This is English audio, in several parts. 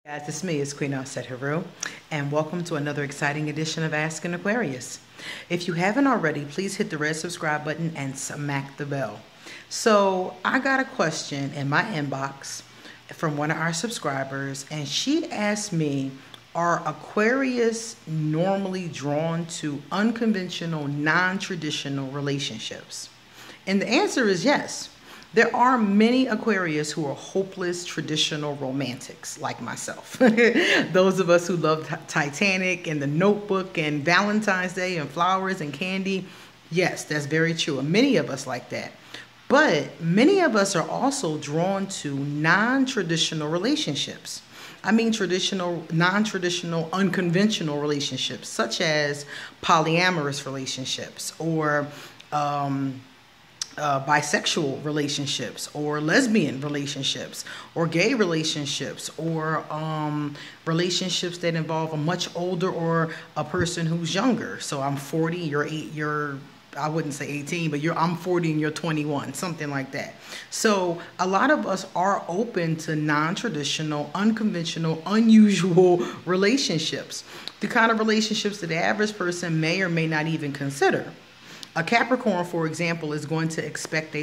Guys, it's me, it's Queen Heru, and welcome to another exciting edition of Ask An Aquarius. If you haven't already, please hit the red subscribe button and smack the bell. So I got a question in my inbox from one of our subscribers, and she asked me, are Aquarius normally drawn to unconventional, non-traditional relationships? And the answer is yes. There are many Aquarius who are hopeless traditional romantics like myself. Those of us who love Titanic and The Notebook and Valentine's Day and flowers and candy. Yes, that's very true. And many of us like that. But many of us are also drawn to non-traditional relationships. I mean traditional, non-traditional, unconventional relationships, such as polyamorous relationships or bisexual relationships or lesbian relationships or gay relationships or relationships that involve a much older or a person who's younger. So I'm 40, you're I wouldn't say 18, but I'm 40 and you're 21, something like that. So a lot of us are open to non-traditional, unconventional, unusual relationships, the kind of relationships that the average person may or may not even consider. A Capricorn, for example, is going to expect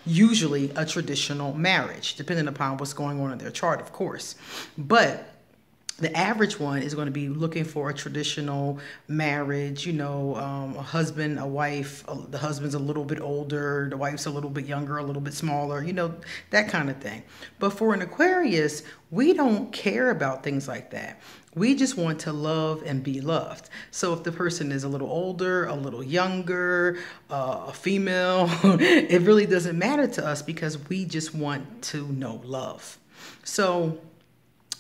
usually a traditional marriage, depending upon what's going on in their chart, of course. But the average one is going to be looking for a traditional marriage, a husband, a wife, the husband's a little bit older, the wife's a little bit younger, a little bit smaller, that kind of thing. But for an Aquarius, we don't care about things like that. We just want to love and be loved. So if the person is a little older, a little younger, a female, it really doesn't matter to us because we just want to know love. So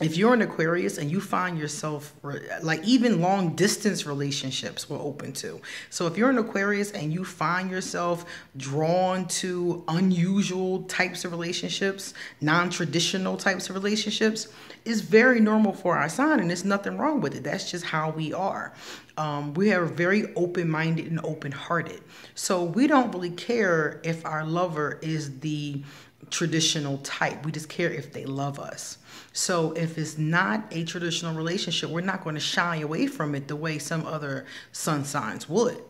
if you're an Aquarius and you find yourself, like even long distance relationships we're open to. So if you're an Aquarius and you find yourself drawn to unusual types of relationships, non-traditional types of relationships, it's very normal for our sign and there's nothing wrong with it. That's just how we are. We are very open-minded and open-hearted. So we don't really care if our lover is the traditional type. We just care if they love us. So if it's not a traditional relationship, we're not going to shy away from it the way some other sun signs would.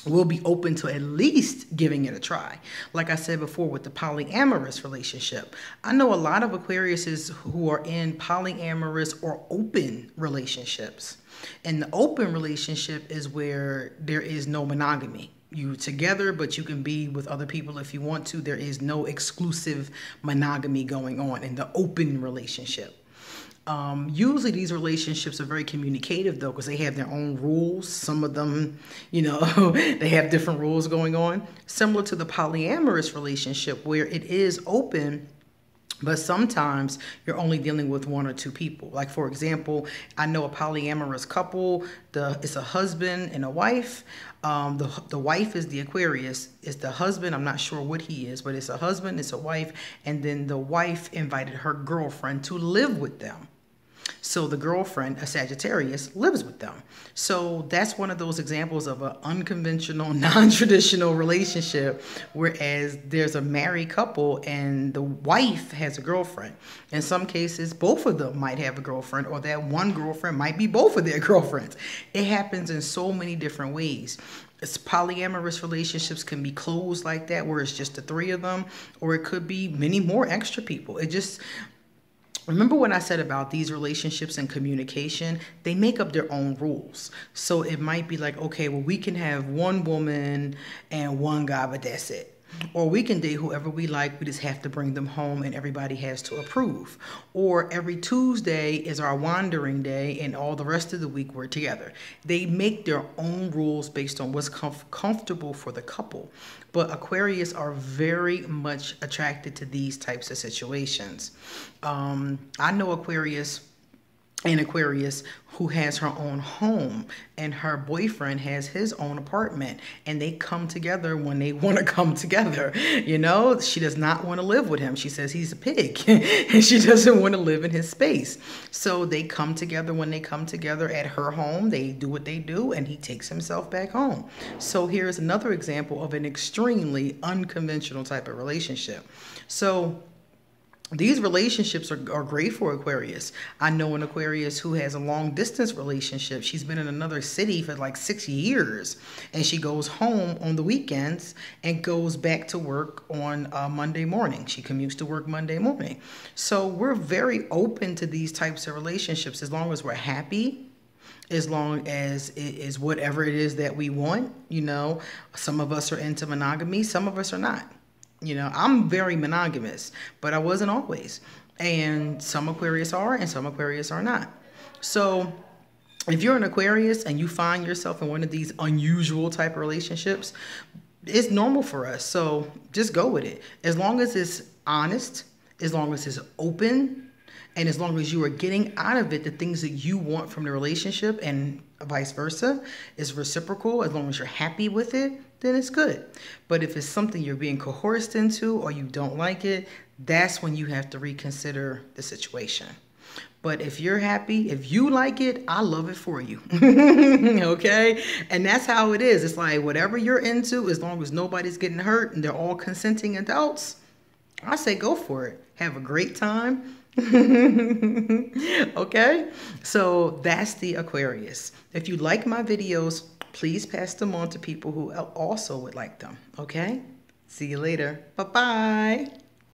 We'll be open to at least giving it a try. Like I said before with the polyamorous relationship, I know a lot of Aquariuses who are in polyamorous or open relationships. And the open relationship is where there is no monogamy. You're together, but you can be with other people if you want to. There is no exclusive monogamy going on in the open relationship. Usually these relationships are very communicative though, because they have their own rules. Some of them, they have different rules going on. Similar to the polyamorous relationship where it is open, but sometimes you're only dealing with one or two people. Like, for example, I know a polyamorous couple. It's a husband and a wife. The wife is the Aquarius. It's the husband. I'm not sure what he is, but it's a husband, it's a wife. And then the wife invited her girlfriend to live with them. So the girlfriend, a Sagittarius, lives with them. So that's one of those examples of an unconventional, non-traditional relationship, whereas there's a married couple and the wife has a girlfriend. In some cases, both of them might have a girlfriend, or that one girlfriend might be both of their girlfriends. It happens in so many different ways. Polyamorous relationships can be closed like that, where it's just the three of them, or it could be many more extra people. Remember when I said about these relationships and communication, they make up their own rules. So it might be like, okay, well, we can have one woman and one guy, but that's it. Or we can date whoever we like, we just have to bring them home and everybody has to approve. Or every Tuesday is our wandering day and all the rest of the week we're together. They make their own rules based on what's comfortable for the couple. But Aquarius are very much attracted to these types of situations. I know an Aquarius who has her own home and her boyfriend has his own apartment, and they come together when they want to come together. She does not want to live with him. She says he's a pig and she doesn't want to live in his space. So they come together when they come together at her home. They do what they do and he takes himself back home. So here's another example of an extremely unconventional type of relationship. So these relationships are great for Aquarius. I know an Aquarius who has a long distance relationship. She's been in another city for like 6 years, and she goes home on the weekends and goes back to work on Monday morning. She commutes to work Monday morning. So we're very open to these types of relationships as long as we're happy, as long as it is whatever it is that we want. You know, some of us are into monogamy, some of us are not. You know, I'm very monogamous, but I wasn't always. And some Aquarius are, and some Aquarius are not. So if you're an Aquarius and you find yourself in one of these unusual type of relationships, it's normal for us. So just go with it. As long as it's honest, as long as it's open, and as long as you are getting out of it the things that you want from the relationship, and vice versa, is reciprocal, as long as you're happy with it, then it's good. But if it's something you're being coerced into or you don't like it, that's when you have to reconsider the situation. But if you're happy, if you like it, I love it for you. Okay? And that's how it is. It's like whatever you're into, as long as nobody's getting hurt and they're all consenting adults, I say go for it. Have a great time. Okay? So that's the Aquarius. If you like my videos, please pass them on to people who also would like them. Okay? See you later. Bye-bye.